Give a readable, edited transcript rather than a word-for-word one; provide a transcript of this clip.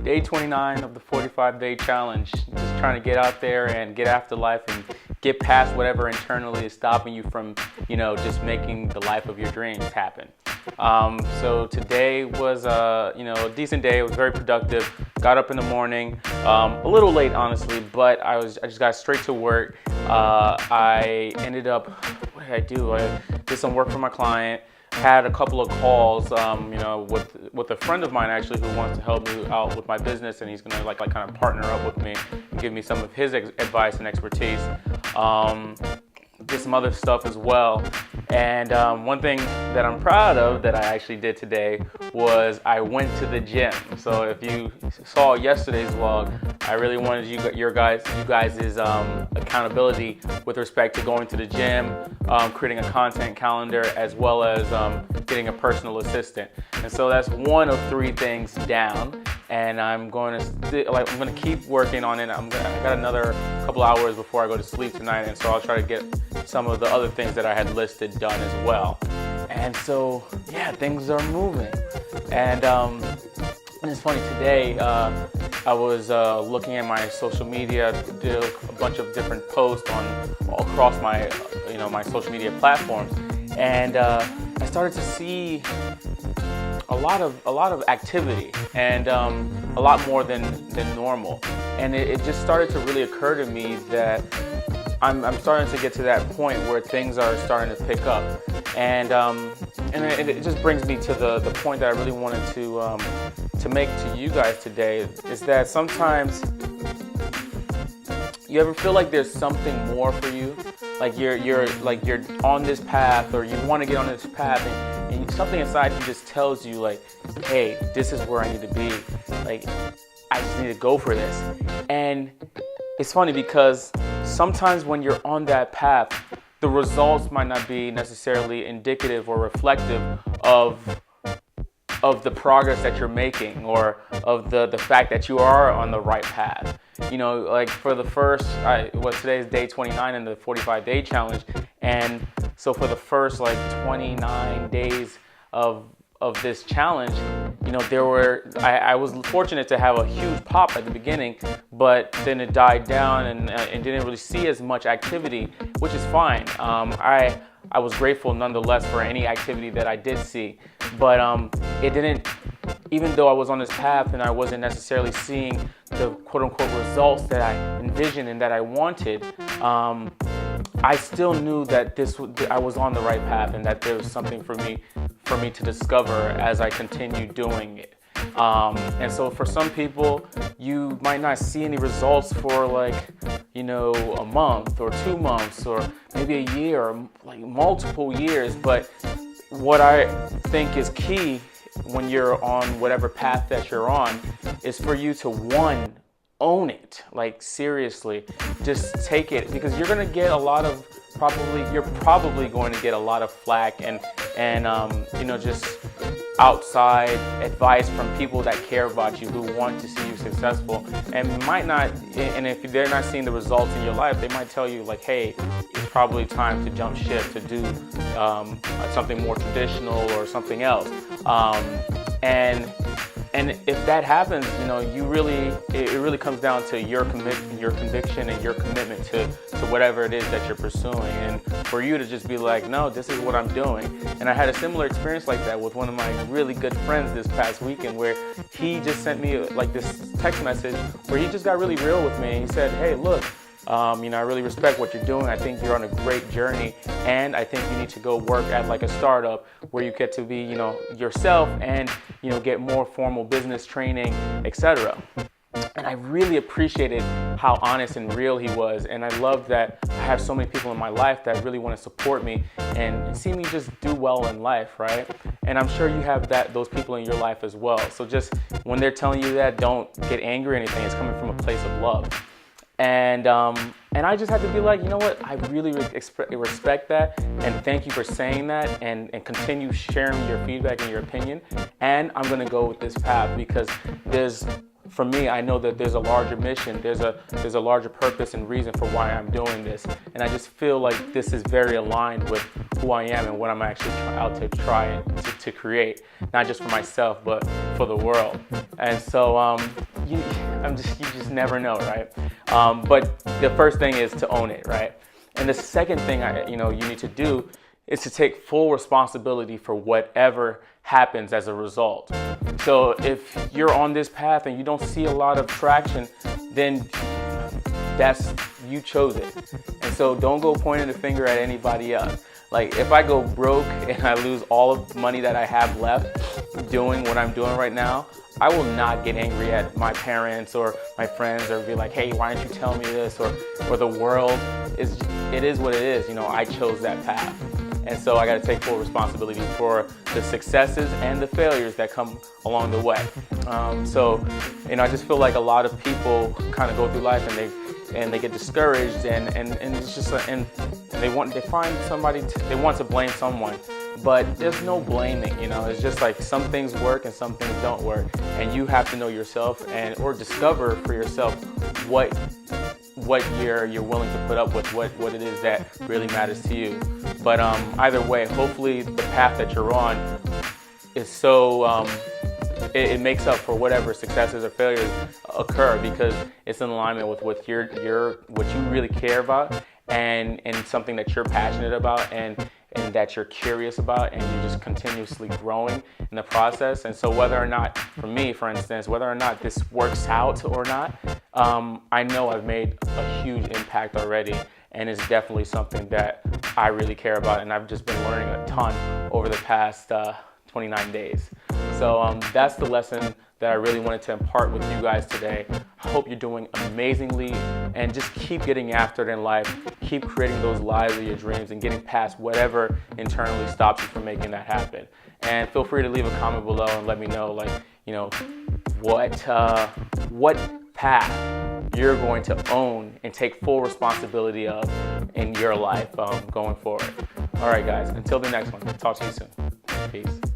day 29 of the 45-day challenge. Just trying to get out there and get after life and get past whatever internally is stopping you from, just making the life of your dreams happen. So today was, a decent day. It was very productive. Got up in the morning, a little late, honestly, but I just got straight to work. I ended up, what did I do? I did some work for my client. Had a couple of calls, with a friend of mine actually who wants to help me out with my business, and he's gonna like kind of partner up with me and give me some of his advice and expertise. Did some other stuff as well. And one thing that I'm proud of that I actually did today was I went to the gym. So if you saw yesterday's vlog, I really wanted you guys' accountability with respect to going to the gym, creating a content calendar, as well as getting a personal assistant. And so that's one of 3 things down. And I'm going to keep working on it. I got another couple hours before I go to sleep tonight, and so I'll try to get some of the other things that I had listed done as well. And so, yeah, things are moving. And it's funny, today I was looking at my social media, did a bunch of different posts all across my my social media platforms, and I started to see a lot of activity, and a lot more than normal. And it just started to really occur to me that I'm starting to get to that point where things are starting to pick up, and it just brings me to the point that I really wanted to make to you guys today, is that sometimes you ever feel like there's something more for you, like you're on this path, or you want to get on this path, and something inside you just tells you like, hey, this is where I need to be. Like, I just need to go for this. And it's funny because sometimes when you're on that path, the results might not be necessarily indicative or reflective of the progress that you're making, or of the fact that you are on the right path. Like for the first, today is day 29 in the 45-day challenge, and so for the first 29 days of this challenge, I was fortunate to have a huge pop at the beginning, but then it died down and didn't really see as much activity, which is fine. I was grateful nonetheless for any activity that I did see, but it didn't, even though I was on this path and I wasn't necessarily seeing the quote-unquote results that I envisioned and that I wanted, I still knew that I was on the right path, and that there was something for me to discover as I continued doing it. And so for some people, you might not see any results for a month or 2 months, or maybe a year, or multiple years. But what I think is key when you're on whatever path that you're on is for you to, one, own it. Seriously, just take it, because you're going to get you're probably going to get a lot of flack and just outside advice from people that care about you, who want to see you successful, and might not, and if they're not seeing the results in your life, they might tell you hey, it's probably time to jump ship, to do something more traditional or something else. And if that happens, it really comes down to your conviction and your commitment to whatever it is that you're pursuing, and for you to just be like, no, this is what I'm doing. And I had a similar experience like that with one of my really good friends this past weekend, where he just sent me this text message where he just got really real with me. He said, hey, look, I really respect what you're doing. I think you're on a great journey, and I think you need to go work at a startup where you get to be, yourself, and get more formal business training, etc. And I really appreciated how honest and real he was, and I love that I have so many people in my life that really want to support me and see me just do well in life, right? And I'm sure you have those people in your life as well. So just when they're telling you that, don't get angry or anything. It's coming from a place of love. And I just had to be like, you know what, I really respect that, and thank you for saying that, and continue sharing your feedback and your opinion. And I'm gonna go with this path, because for me, I know that there's a larger mission, there's a larger purpose and reason for why I'm doing this. And I just feel like this is very aligned with who I am and what I'm actually out to try to create, not just for myself, but for the world. And so, you just never know, right? But the first thing is to own it, right? And the second thing you need to do is to take full responsibility for whatever happens as a result. So if you're on this path and you don't see a lot of traction, then you chose it. And so don't go pointing the finger at anybody else. Like, if I go broke and I lose all of the money that I have left doing what I'm doing right now, I will not get angry at my parents or my friends or be like, hey, why didn't you tell me this? Or the world. It is what it is. I chose that path. And so I got to take full responsibility for the successes and the failures that come along the way. So I just feel like a lot of people kind of go through life and they get discouraged and it's just and they want to blame someone, but there's no blaming. It's just like some things work and some things don't work, and you have to know yourself or discover for yourself what you're willing to put up with, what it is that really matters to you. But either way, hopefully the path that you're on is so it makes up for whatever successes or failures occur, because it's in alignment with what you really care about and something that you're passionate about and that you're curious about, and you're just continuously growing in the process. And so whether or not, for me, for instance, whether or not this works out or not, I know I've made a huge impact already, and it's definitely something that I really care about, and I've just been learning a ton over the past 29 days. So that's the lesson that I really wanted to impart with you guys today. I hope you're doing amazingly, and just keep getting after it in life. Keep creating those lives of your dreams and getting past whatever internally stops you from making that happen. And feel free to leave a comment below and let me know, what path you're going to own and take full responsibility of in your life going forward. All right, guys, until the next one, talk to you soon. Peace.